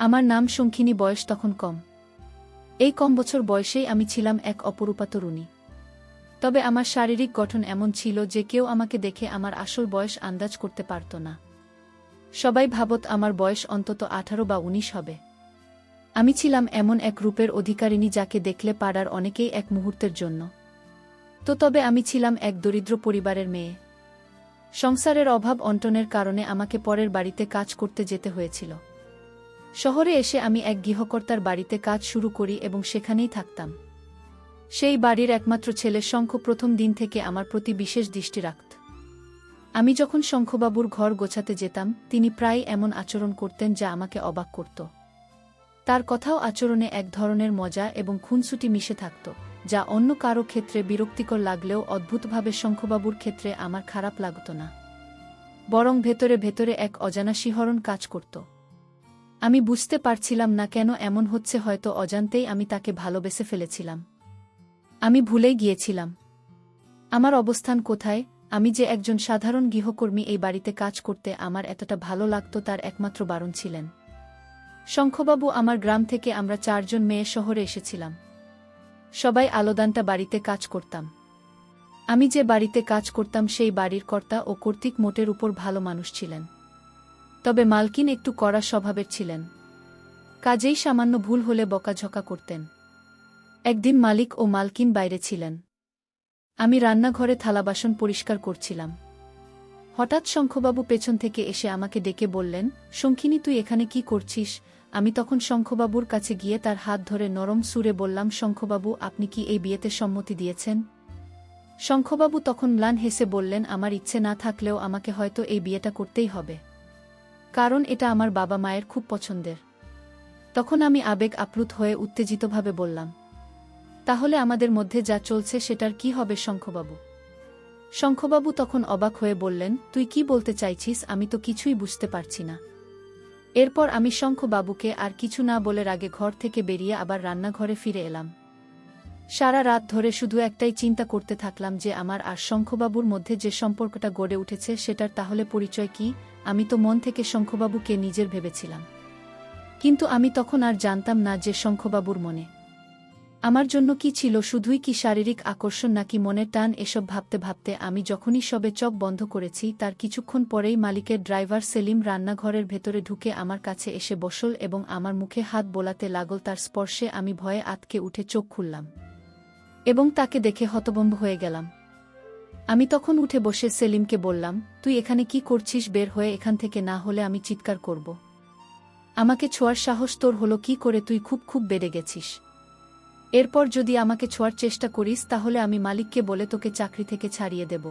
আমার নাম শঙ্খিনী, বয়স তখন কম। এই কম বছর বয়সেই আমি ছিলাম এক অপরূপা তরুণী। তবে আমার শারীরিক গঠন এমন ছিল যে কেউ আমাকে দেখে আমার আসল বয়স আন্দাজ করতে পারত না। সবাই ভাবত আমার বয়স অন্তত 18 বা 19 হবে। আমি ছিলাম এমন এক রূপের অধিকারিণী যাকে দেখলে পাড়ার অনেকেই এক মুহূর্তের জন্য। তবে আমি ছিলাম এক দরিদ্র পরিবারের মেয়ে। সংসারের অভাব অন্টনের কারণে আমাকে পরের বাড়িতে কাজ করতে যেতে হয়েছিল। শহরে এসে আমি এক গৃহকর্তার বাড়িতে কাজ শুরু করি এবং সেখানেই থাকতাম। সেই বাড়ির একমাত্র ছেলে শঙ্খ প্রথম দিন থেকে আমার প্রতি বিশেষ দৃষ্টি রাখত। আমি যখন শঙ্খবাবুর ঘর গোছাতে যেতাম, তিনি প্রায় এমন আচরণ করতেন যা আমাকে অবাক করত। তার কথাও আচরণে এক ধরনের মজা এবং খুনসুটি মিশে থাকত, যা অন্য কারো ক্ষেত্রে বিরক্তিকর লাগলেও অদ্ভুতভাবে শঙ্খবাবুর ক্ষেত্রে আমার খারাপ লাগত না। বরং ভেতরে ভেতরে এক অজানা শিহরণ কাজ করত। আমি বুঝতে পারছিলাম না কেন এমন হচ্ছে, হয়তো অজান্তেই আমি তাকে ভালোবেসে ফেলেছিলাম। আমি ভুলেই গিয়েছিলাম আমার অবস্থান কোথায়। আমি যে একজন সাধারণ গৃহকর্মী, এই বাড়িতে কাজ করতে আমার এতটা ভালো লাগত তার একমাত্র বারণ ছিলেন শঙ্খবাবু। আমার গ্রাম থেকে আমরা 4 জন মেয়ে শহরে এসেছিলাম। সবাই আলাদা বাড়িতে কাজ করতাম। আমি যে বাড়িতে কাজ করতাম সেই বাড়ির কর্তা ও কর্তৃক মোটের উপর ভালো মানুষ ছিলেন। তবে মালকিন একটু কড়া স্বভাবের ছিলেন। কাজেই সামান্য ভুল হলে বকাঝকা করতেন। একদিন মালিক ও মালকিন বাইরে ছিলেন। আমি রান্নাঘরে থালাবাসন পরিষ্কার করছিলাম। হঠাৎ শঙ্খবাবু পেছন থেকে এসে আমাকে ডেকে বললেন, শঙ্খিনী, তুই এখানে কি করছিস? আমি তখন শঙ্খবাবুর কাছে গিয়ে তার হাত ধরে নরম সুরে বললাম, শঙ্খবাবু, আপনি কি এই বিয়েতে সম্মতি দিয়েছেন? শঙ্খবাবু তখন ম্লান হেসে বললেন, আমার ইচ্ছে না থাকলেও আমাকে হয়তো এই বিয়েটা করতেই হবে, কারণ এটা আমার বাবা মায়ের খুব পছন্দের। তখন আমি আবেগ আপ্লুত হয়ে উত্তেজিতভাবে বললাম, তাহলে আমাদের মধ্যে যা চলছে সেটার কি হবে শঙ্খবাবু? শঙ্খবাবু তখন অবাক হয়ে বললেন, তুই কি বলতে চাইছিস? আমি তো কিছুই বুঝতে পারছি না। এরপর আমি শঙ্খবাবুকে আর কিছু না বলে রাগে ঘর থেকে বেরিয়ে আবার রান্নাঘরে ফিরে এলাম। সারা রাত ধরে শুধু একটাই চিন্তা করতে থাকলাম যে আমার আর শঙ্খবাবুর মধ্যে যে সম্পর্কটা গড়ে উঠেছে সেটার তাহলে পরিচয় কি? আমি তো মন থেকে শঙ্খবাবুকে নিজের ভেবেছিলাম, কিন্তু আমি তখন আর জানতাম না যে শঙ্খবাবুর মনে আমার জন্য কি ছিল, শুধুই কি শারীরিক আকর্ষণ নাকি মনের টান। এসব ভাবতে ভাবতে আমি যখনই সবে চোখ বন্ধ করেছি তার কিছুক্ষণ পরেই মালিকের ড্রাইভার সেলিম রান্নাঘরের ভেতরে ঢুকে আমার কাছে এসে বসল এবং আমার মুখে হাত বোলাতে লাগল। তার স্পর্শে আমি ভয়ে আঁতকে উঠে চোখ খুললাম এবং তাকে দেখে হতভম্ব হয়ে গেলাম। আমি তখন উঠে বসে সেলিমকে বললাম, তুই এখানে কি করছিস? বের হয়ে এখান থেকে, না হলে আমি চিৎকার করব। আমাকে ছোঁয়ার সাহস তোর হলো কি করে? তুই খুব বেড়ে গেছিস। এরপর যদি আমাকে ছোঁয়ার চেষ্টা করিস তাহলে আমি মালিককে বলে তোকে চাকরি থেকে ছাড়িয়ে দেব।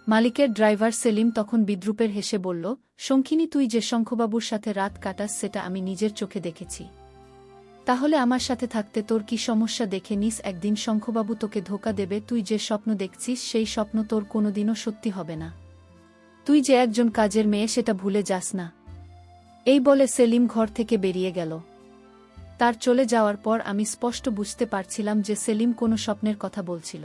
মালিকের ড্রাইভার সেলিম তখন বিদ্রূপের হেসে বলল, শঙ্খিনী, তুই যে শঙ্খবাবুর সাথে রাত কাটাস সেটা আমি নিজের চোখে দেখেছি। তাহলে আমার সাথে থাকতে তোর কি সমস্যা? দেখে নিস, একদিন শঙ্খবাবু তোকে ধোঁকা দেবে। তুই যে স্বপ্ন দেখছিস সেই স্বপ্ন তোর কোনোদিনও সত্যি হবে না। তুই যে একজন কাজের মেয়ে সেটা ভুলে যাস না। এই বলে সেলিম ঘর থেকে বেরিয়ে গেল। তার চলে যাওয়ার পর আমি স্পষ্ট বুঝতে পারছিলাম যে সেলিম কোনো স্বপ্নের কথা বলছিল।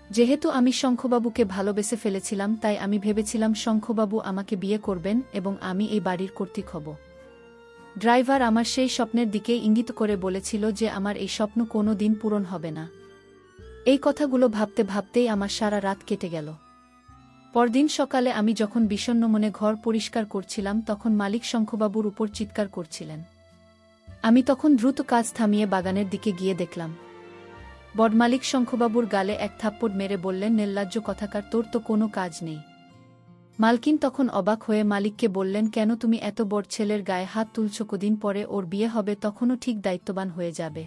যেহেতু আমি শঙ্খবাবুকে ভালোবেসে ফেলেছিলাম তাই আমি ভেবেছিলাম শঙ্খবাবু আমাকে বিয়ে করবেন এবং আমি এই বাড়ির কর্তৃক হব। ড্রাইভার আমার সেই স্বপ্নের দিকে ইঙ্গিত করে বলেছিল যে আমার এই স্বপ্ন কোনো দিন পূরণ হবে না। এই কথাগুলো ভাবতে ভাবতেই আমার সারা রাত কেটে গেল। পরদিন সকালে আমি যখন বিষণ্ণ মনে ঘর পরিষ্কার করছিলাম তখন মালিক শঙ্খবাবুর উপর চিৎকার করছিলেন। আমি তখন দ্রুত কাজ থামিয়ে বাগানের দিকে গিয়ে দেখলাম বড়মালিক শঙ্খবাবুর গালে এক থাপ্পড় মেরে বললেন, নির্লজ্জ কথাকার, তোর তো কোনো কাজ নেই। মালকিন তখন অবাক হয়ে মালিককে বললেন, কেন তুমি এত বড় ছেলের গায়ে হাত তুলছ? কদিন পরে ওর বিয়ে হবে, তখনও ঠিক দায়িত্ববান হয়ে যাবে।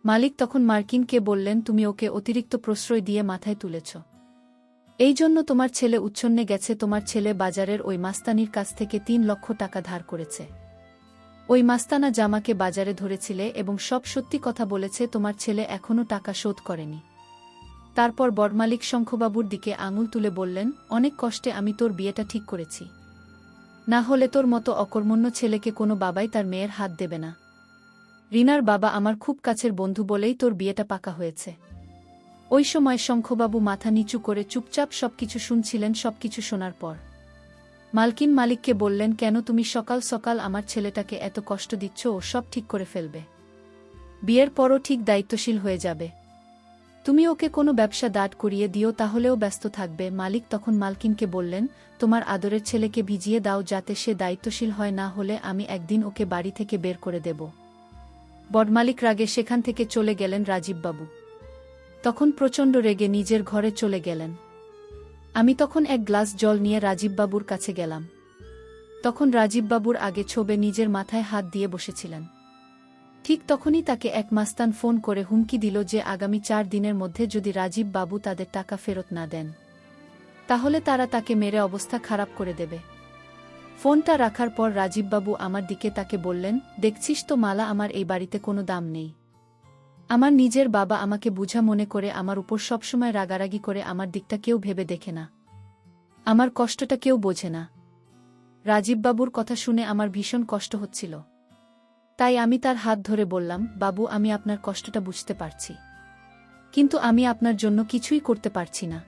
মালিক তখন মার্কিনকে বললেন, তুমি ওকে অতিরিক্ত প্রশ্রয় দিয়ে মাথায় তুলেছ। এই জন্য তোমার ছেলে উচ্ছন্নে গেছে। তোমার ছেলে বাজারের ওই মাস্তানির কাছ থেকে 3 লক্ষ টাকা ধার করেছে। ওই মাস্তানা জামাকে বাজারে ধরেছিলে এবং সব সত্যি কথা বলেছে। তোমার ছেলে এখনও টাকা শোধ করেনি। তারপর বড়মালিক শঙ্খবাবুর দিকে আঙুল তুলে বললেন, অনেক কষ্টে আমি তোর বিয়েটা ঠিক করেছি, না হলে তোর মতো অকর্মণ্য ছেলেকে কোনো বাবাই তার মেয়ের হাত দেবে না। রিনার বাবা আমার খুব কাছের বন্ধু বলেই তোর বিয়েটা পাকা হয়েছে। ওই সময় শঙ্খবাবু মাথা নিচু করে চুপচাপ সবকিছু শুনছিলেন। সবকিছু শোনার পর মালকিন মালিককে বললেন, কেন তুমি সকাল সকাল আমার ছেলেটাকে এত কষ্ট দিচ্ছ? ও সব ঠিক করে ফেলবে, বিয়ের পরও ঠিক দায়িত্বশীল হয়ে যাবে। তুমি ওকে কোনো ব্যবসা দাঁড় করিয়ে দিও, তাহলেও ব্যস্ত থাকবে। মালিক তখন মালকিনকে বললেন, তোমার আদরের ছেলেকে ভিজিয়ে দাও যাতে সে দায়িত্বশীল হয়, না হলে আমি একদিন ওকে বাড়ি থেকে বের করে দেব। বড়মালিক রাগে সেখান থেকে চলে গেলেন। রাজীববাবু তখন প্রচণ্ড রেগে নিজের ঘরে চলে গেলেন। আমি তখন এক গ্লাস জল নিয়ে রাজীববাবুর কাছে গেলাম। তখন রাজীববাবুর আগে ছোবে নিজের মাথায় হাত দিয়ে বসেছিলেন। ঠিক তখনই তাকে এক মাস্তান ফোন করে হুমকি দিল যে আগামী 4 দিনের মধ্যে যদি রাজীববাবু তাদের টাকা ফেরত না দেন, তাহলে তারা তাকে মেরে অবস্থা খারাপ করে দেবে। ফোনটা রাখার পর রাজীববাবু আমার দিকে তাকে বললেন, দেখছিস তো মালা, আমার এই বাড়িতে কোনো দাম নেই। আমার নিজের বাবা আমাকে বুঝা মনে করে আমার উপর সবসময় রাগারাগি করে, আমার দিকটা কেউ ভেবে দেখে না, আমার কষ্টটা কেউ বোঝে না। রাজীববাবুর কথা শুনে আমার ভীষণ কষ্ট হচ্ছিল। তাই আমি তার হাত ধরে বললাম, বাবু, আমি আপনার কষ্টটা বুঝতে পারছি, কিন্তু আমি আপনার জন্য কিছুই করতে পারছি না।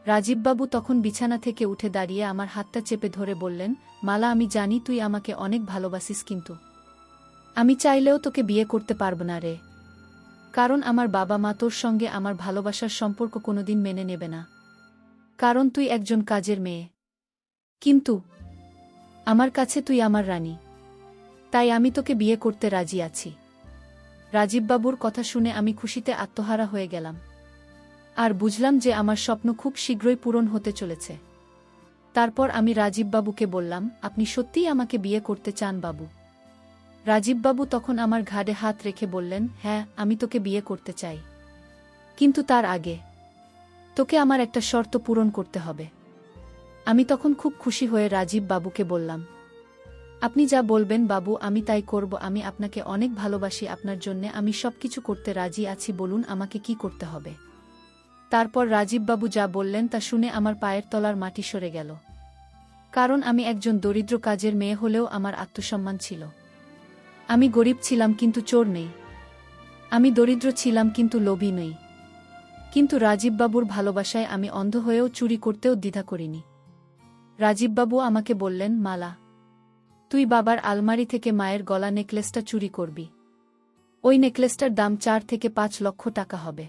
রাজীববাবু তখন বিছানা থেকে উঠে দাঁড়িয়ে আমার হাতটা চেপে ধরে বললেন, মালা, আমি জানি তুই আমাকে অনেক ভালোবাসিস, কিন্তু আমি চাইলেও তোকে বিয়ে করতে পারব না রে। কারণ আমার বাবা মা তোর সঙ্গে আমার ভালোবাসার সম্পর্ক কোনোদিন মেনে নেবে না, কারণ তুই একজন কাজের মেয়ে। কিন্তু আমার কাছে তুই আমার রানী, তাই আমি তোকে বিয়ে করতে রাজি আছি। রাজীববাবুর কথা শুনে আমি খুশিতে আত্মহারা হয়ে গেলাম, আর বুঝলাম যে আমার স্বপ্ন খুব শীঘ্রই পূরণ হতে চলেছে। তারপর আমি রাজীববাবুকে বললাম, আপনি সত্যিই আমাকে বিয়ে করতে চান বাবু? রাজীববাবু তখন আমার ঘাড়ে হাত রেখে বললেন, হ্যাঁ, আমি তোকে বিয়ে করতে চাই, কিন্তু তার আগে তোকে আমার একটা শর্ত পূরণ করতে হবে। আমি তখন খুব খুশি হয়ে রাজীববাবুকে বললাম, আপনি যা বলবেন বাবু, আমি তাই করব। আমি আপনাকে অনেক ভালোবাসি, আপনার জন্যে আমি সবকিছু করতে রাজি আছি, বলুন আমাকে কি করতে হবে। তারপর রাজীববাবু যা বললেন তা শুনে আমার পায়ের তলার মাটি সরে গেল। কারণ আমি একজন দরিদ্র কাজের মেয়ে হলেও আমার আত্মসম্মান ছিল। আমি গরিব ছিলাম কিন্তু চোর নেই, আমি দরিদ্র ছিলাম কিন্তু লোভী নই। কিন্তু রাজীববাবুর ভালোবাসায় আমি অন্ধ হয়েও চুরি করতেও দ্বিধা করিনি। রাজীববাবু আমাকে বললেন, মালা, তুই বাবার আলমারি থেকে মায়ের গলা নেকলেসটা চুরি করবি। ওই নেকলেসটার দাম 4 থেকে 5 লক্ষ টাকা হবে।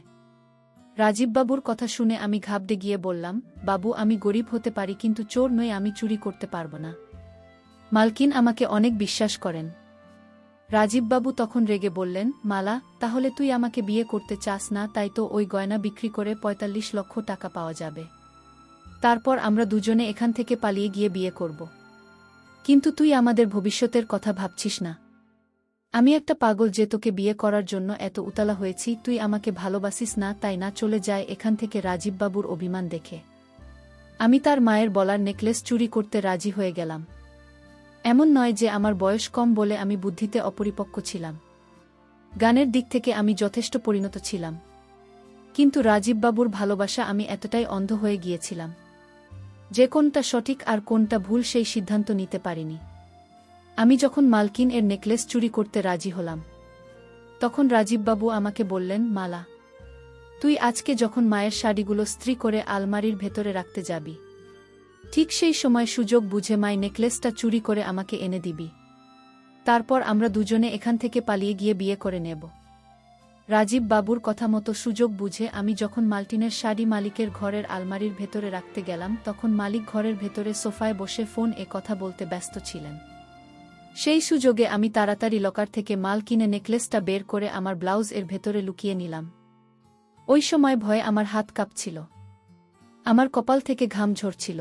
রাজীববাবুর কথা শুনে আমি ঘাবড়ে গিয়ে বললাম, বাবু, আমি গরিব হতে পারি কিন্তু চোর নই, আমি চুরি করতে পারব না। মালকিন আমাকে অনেক বিশ্বাস করেন। রাজীববাবু তখন রেগে বললেন, মালা, তাহলে তুই আমাকে বিয়ে করতে চাস না, তাই তো ওই গয়না বিক্রি করে 45 লক্ষ টাকা পাওয়া যাবে। তারপর আমরা দুজনে এখান থেকে পালিয়ে গিয়ে বিয়ে করব। কিন্তু তুই আমাদের ভবিষ্যতের কথা ভাবছিস না। আমি একটা পাগল যে তোকে বিয়ে করার জন্য এত উতালা হয়েছি। তুই আমাকে ভালোবাসিস না, তাই না? চলে যায় এখান থেকে। রাজীববাবুর অভিমান দেখে আমি তার মায়ের বলার নেকলেস চুরি করতে রাজি হয়ে গেলাম। এমন নয় যে আমার বয়স কম বলে আমি বুদ্ধিতে অপরিপক্ক ছিলাম, গানের দিক থেকে আমি যথেষ্ট পরিণত ছিলাম, কিন্তু রাজীববাবুর ভালোবাসা আমি এতটাই অন্ধ হয়ে গিয়েছিলাম যে কোনটা সঠিক আর কোনটা ভুল সেই সিদ্ধান্ত নিতে পারিনি। আমি যখন মালকিন এর নেকলেস চুরি করতে রাজি হলাম, তখন রাজীববাবু আমাকে বললেন, মালা, তুই আজকে যখন মায়ের শাড়িগুলো স্ত্রী করে আলমারির ভেতরে রাখতে যাবি, ঠিক সেই সময় সুযোগ বুঝে মাই নেকলেসটা চুরি করে আমাকে এনে দিবি। তারপর আমরা দুজনে এখান থেকে পালিয়ে গিয়ে বিয়ে করে নেব। রাজীববাবুর কথা মতো সুযোগ বুঝে আমি যখন মালটিনের শাড়ি মালিকের ঘরের আলমারির ভেতরে রাখতে গেলাম, তখন মালিক ঘরের ভেতরে সোফায় বসে ফোন এ কথা বলতে ব্যস্ত ছিলেন। সেই সুযোগে আমি তাড়াতাড়ি লকার থেকে মাল কিনে নেকলেসটা বের করে আমার ব্লাউজ এর ভেতরে লুকিয়ে নিলাম। ওই সময় ভয়ে আমার হাত কাঁপছিল, আমার কপাল থেকে ঘাম ঝরছিল।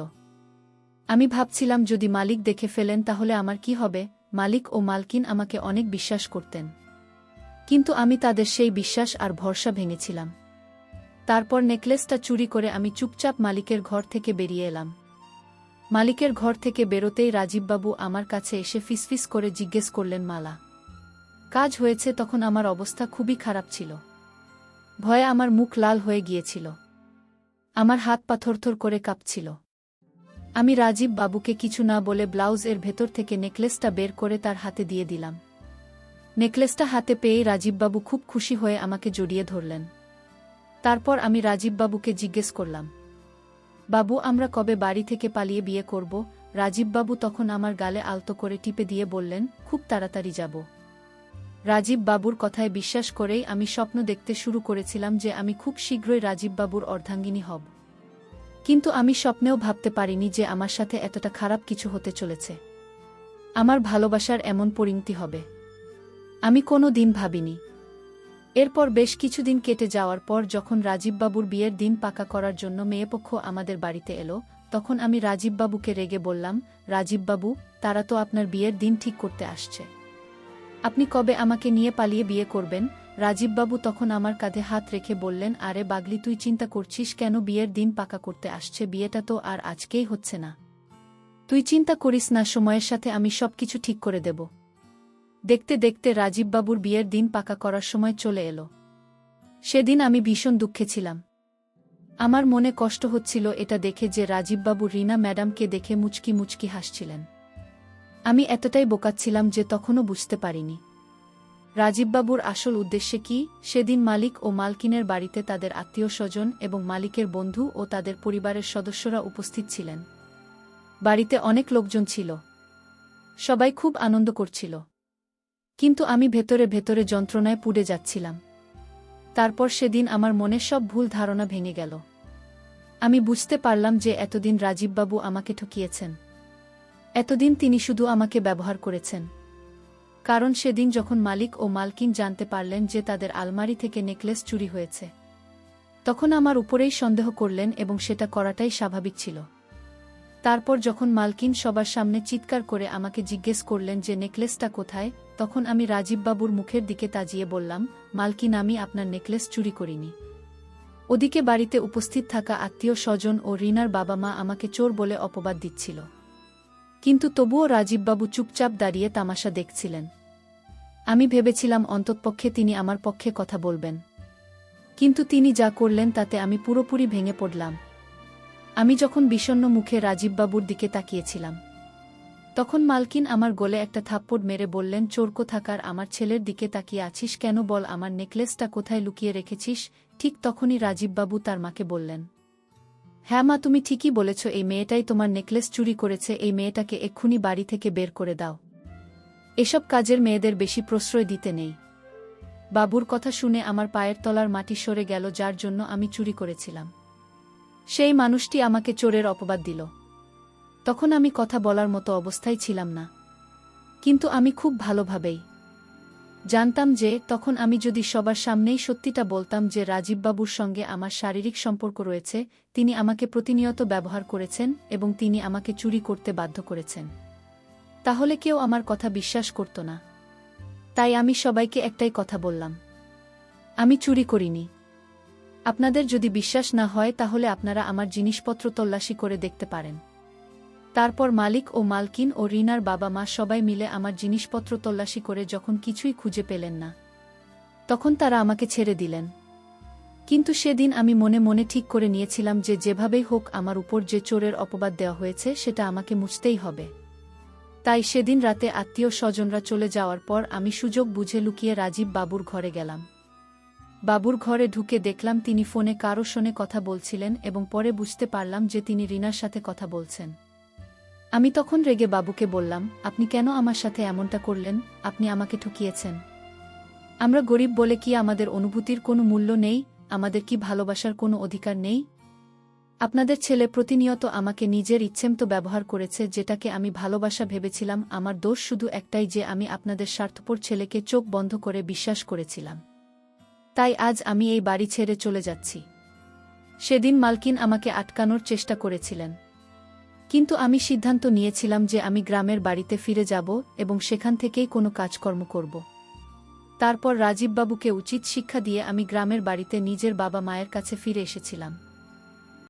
আমি ভাবছিলাম যদি মালিক দেখে ফেলেন তাহলে আমার কি হবে। মালিক ও মালকিন আমাকে অনেক বিশ্বাস করতেন, কিন্তু আমি তাদের সেই বিশ্বাস আর ভরসা ভেঙেছিলাম। তারপর নেকলেসটা চুরি করে আমি চুপচাপ মালিকের ঘর থেকে বেরিয়ে এলাম। মালিকের ঘর থেকে বেরোতেই রাজীববাবু আমার কাছে এসে ফিসফিস করে জিজ্ঞেস করলেন, মালা, কাজ হয়েছে? তখন আমার অবস্থা খুবই খারাপ ছিল, ভয়ে আমার মুখ লাল হয়ে গিয়েছিল, আমার হাত পা থরথর করে কাঁপছিল। আমি রাজীববাবুকে কিছু না বলে ব্লাউজ এর ভেতর থেকে নেকলেসটা বের করে তার হাতে দিয়ে দিলাম। নেকলেসটা হাতে পেয়েই রাজীববাবু খুব খুশি হয়ে আমাকে জড়িয়ে ধরলেন। তারপর আমি রাজীববাবুকে জিজ্ঞেস করলাম, বাবু, আমরা কবে বাড়ি থেকে পালিয়ে বিয়ে করব? রাজীববাবু তখন আমার গালে আলতো করে টিপে দিয়ে বললেন, খুব তাড়াতাড়ি যাব। রাজীববাবুর কথায় বিশ্বাস করেই আমি স্বপ্ন দেখতে শুরু করেছিলাম যে আমি খুব শীঘ্রই রাজীববাবুর অর্ধাঙ্গিনী হব। কিন্তু আমি স্বপ্নেও ভাবতে পারিনি যে আমার সাথে এতটা খারাপ কিছু হতে চলেছে। আমার ভালোবাসার এমন পরিণতি হবে আমি কোনো দিন ভাবিনি। এরপর বেশ কিছুদিন কেটে যাওয়ার পর যখন রাজীববাবুর বিয়ের দিন পাকা করার জন্য মেয়েপক্ষ আমাদের বাড়িতে এলো, তখন আমি রাজীববাবুকে রেগে বললাম, রাজীববাবু, তারা তো আপনার বিয়ের দিন ঠিক করতে আসছে। আপনি কবে আমাকে নিয়ে পালিয়ে বিয়ে করবেন? রাজীববাবু তখন আমার কাঁধে হাত রেখে বললেন, আরে বাগলি, তুই চিন্তা করছিস কেন? বিয়ের দিন পাকা করতে আসছে, বিয়েটা তো আর আজকেই হচ্ছে না। তুই চিন্তা করিস না, সময়ের সাথে আমি সবকিছু ঠিক করে দেব। দেখতে দেখতে রাজীববাবুর বিয়ের দিন পাকা করার সময় চলে এলো। সেদিন আমি ভীষণ দুঃখে ছিলাম। আমার মনে কষ্ট হচ্ছিল এটা দেখে যে রাজীববাবু রীনা ম্যাডামকে দেখে মুচকি মুচকি হাসছিলেন। আমি এতটাই বোকাচ্ছিলাম যে তখনও বুঝতে পারিনি রাজীববাবুর আসল উদ্দেশ্যে কি। সেদিন মালিক ও মালকিনের বাড়িতে তাদের আত্মীয়স্বজন এবং মালিকের বন্ধু ও তাদের পরিবারের সদস্যরা উপস্থিত ছিলেন। বাড়িতে অনেক লোকজন ছিল, সবাই খুব আনন্দ করছিল, কিন্তু আমি ভেতরে ভেতরে যন্ত্রণায় পুড়ে যাচ্ছিলাম। তারপর সেদিন আমার মনের সব ভুল ধারণা ভেঙে গেল। আমি বুঝতে পারলাম যে এতদিন রাজীববাবু আমাকে ঠকিয়েছেন। এতদিন তিনি শুধু আমাকে ব্যবহার করেছেন। কারণ সেদিন যখন মালিক ও মালকিন জানতে পারলেন যে তাদের আলমারি থেকে নেকলেস চুরি হয়েছে, তখন আমার উপরেই সন্দেহ করলেন এবং সেটা করাটাই স্বাভাবিক ছিল। তারপর যখন মালকিন সবার সামনে চিৎকার করে আমাকে জিজ্ঞেস করলেন যে নেকলেসটা কোথায়, তখন আমি রাজীববাবুর মুখের দিকে তাজিয়ে বললাম, মালকিন, আমি আপনার নেকলেস চুরি করিনি। ওদিকে বাড়িতে উপস্থিত থাকা আত্মীয় স্বজন ও রীনার বাবা মা আমাকে চোর বলে অপবাদ দিচ্ছিল, কিন্তু তবুও রাজীববাবু চুপচাপ দাঁড়িয়ে তামাশা দেখছিলেন। আমি ভেবেছিলাম অন্ততপক্ষে তিনি আমার পক্ষে কথা বলবেন, কিন্তু তিনি যা করলেন তাতে আমি পুরোপুরি ভেঙে পড়লাম। আমি যখন বিষণ্ণ মুখে রাজীববাবুর দিকে তাকিয়েছিলাম, তখন মালকিন আমার গলে একটা থাপ্পড় মেরে বললেন, চোর কোথাকার, আমার ছেলের দিকে তাকিয়ে আছিস কেন? বল, আমার নেকলেসটা কোথায় লুকিয়ে রেখেছিস? ঠিক তখনই রাজীববাবু তার মাকে বললেন, হ্যাঁ মা, তুমি ঠিকই বলেছ, এই মেয়েটাই তোমার নেকলেস চুরি করেছে। এই মেয়েটাকে এক্ষুনি বাড়ি থেকে বের করে দাও। এসব কাজের মেয়েদের বেশি প্রশ্রয় দিতে নেই। বাবুর কথা শুনে আমার পায়ের তলার মাটি সরে গেল। যার জন্য আমি চুরি করেছিলাম, সেই মানুষটি আমাকে চোরের অপবাদ দিল। তখন আমি কথা বলার মতো অবস্থায় ছিলাম না, কিন্তু আমি খুব ভালোভাবেই জানতাম যে তখন আমি যদি সবার সামনেই সত্যিটা বলতাম যে রাজীববাবুর সঙ্গে আমার শারীরিক সম্পর্ক রয়েছে, তিনি আমাকে প্রতিনিয়ত ব্যবহার করেছেন এবং তিনি আমাকে চুরি করতে বাধ্য করেছেন, তাহলে কেউ আমার কথা বিশ্বাস করত না। তাই আমি সবাইকে একটাই কথা বললাম, আমি চুরি করিনি। আপনাদের যদি বিশ্বাস না হয় তাহলে আপনারা আমার জিনিসপত্র তল্লাশি করে দেখতে পারেন। তারপর মালিক ও মালকিন ও রীনার বাবা মা সবাই মিলে আমার জিনিসপত্র তল্লাশি করে যখন কিছুই খুঁজে পেলেন না, তখন তারা আমাকে ছেড়ে দিলেন। কিন্তু সেদিন আমি মনে মনে ঠিক করে নিয়েছিলাম যে যেভাবেই হোক আমার উপর যে চোরের অপবাদ দেওয়া হয়েছে সেটা আমাকে মুছতেই হবে। তাই সেদিন রাতে আত্মীয় স্বজনরা চলে যাওয়ার পর আমি সুযোগ বুঝে লুকিয়ে রাজীব বাবুর ঘরে গেলাম। বাবুর ঘরে ঢুকে দেখলাম তিনি ফোনে কারো সঙ্গে কথা বলছিলেন এবং পরে বুঝতে পারলাম যে তিনি রীনার সাথে কথা বলছেন। আমি তখন রেগে বাবুকে বললাম, আপনি কেন আমার সাথে এমনটা করলেন? আপনি আমাকে ঠকিয়েছেন। আমরা গরিব বলে কি আমাদের অনুভূতির কোনো মূল্য নেই? আমাদের কি ভালোবাসার কোনো অধিকার নেই? আপনাদের ছেলে প্রতিনিয়ত আমাকে নিজের ইচ্ছেমতো ব্যবহার করেছে, যেটাকে আমি ভালোবাসা ভেবেছিলাম। আমার দোষ শুধু একটাই যে আমি আপনাদের স্বার্থপর ছেলেকে চোখ বন্ধ করে বিশ্বাস করেছিলাম। তাই আজ আমি এই বাড়ি ছেড়ে চলে যাচ্ছি। সেদিন মালকিন আমাকে আটকানোর চেষ্টা করেছিলেন, কিন্তু আমি সিদ্ধান্ত নিয়েছিলাম যে আমি গ্রামের বাড়িতে ফিরে যাব এবং সেখান থেকেই কোনো কাজকর্ম করব। তারপর রাজীববাবুকে উচিত শিক্ষা দিয়ে আমি গ্রামের বাড়িতে নিজের বাবা মায়ের কাছে ফিরে এসেছিলাম।